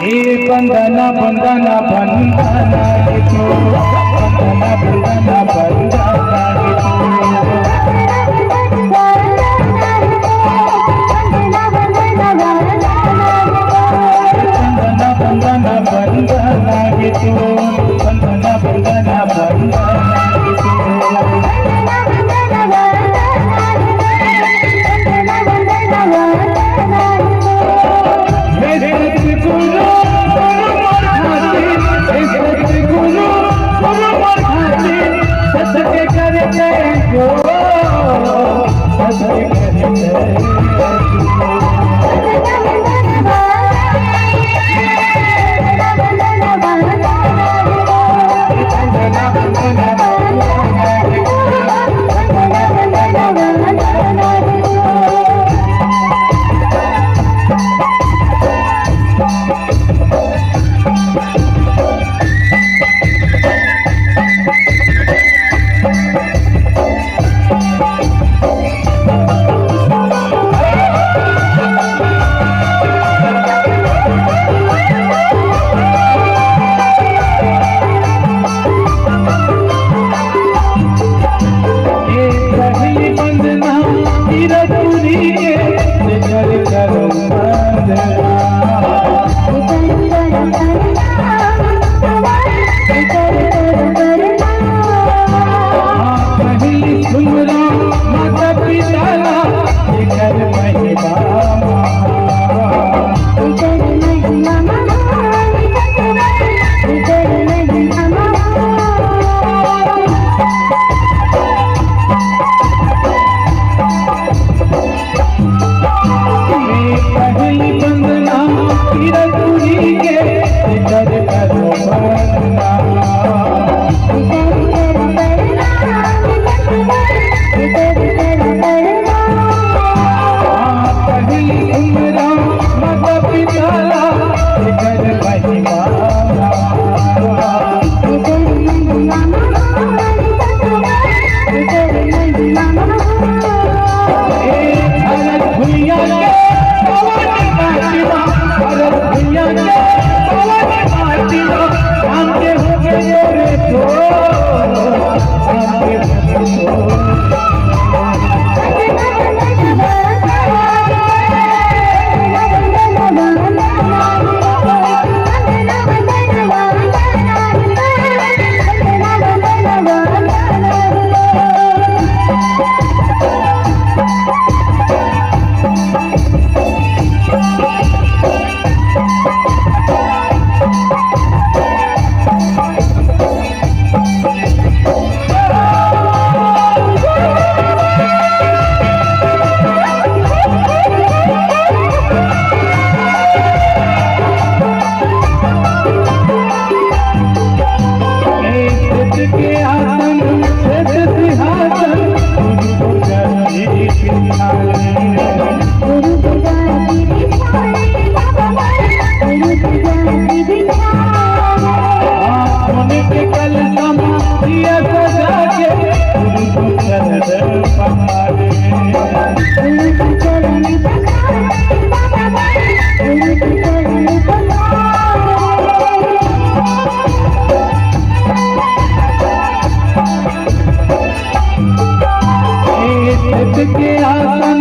हे बंदना बंदना बंदना गे तू बंदना बंदना बंदना गे तू बंदना बंदना बंदना गे तू बंदना बंदना बंदना गे तू के आसन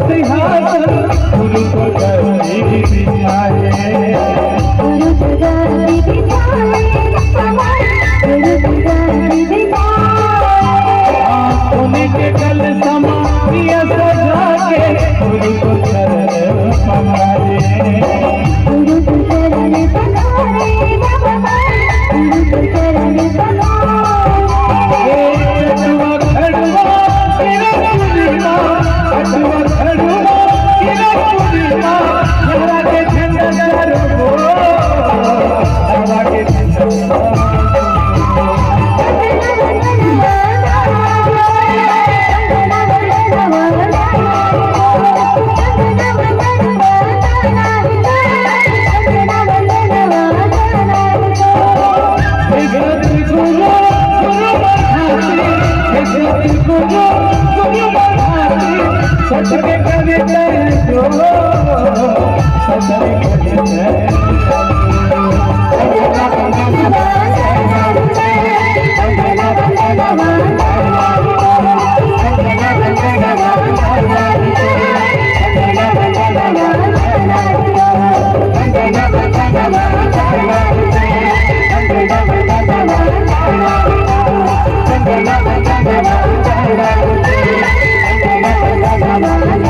सिंहासन गुरु को गद्दी बिछाए गुरु को गद्दी बिछाए गुरु को गद्दी बिछाए सोने के गल समाधिया सजा के गुरु को चरण पखारे गुरु को चरण पखारे गुरु को चरण पखारे सच के करे जो सच के करे बंधना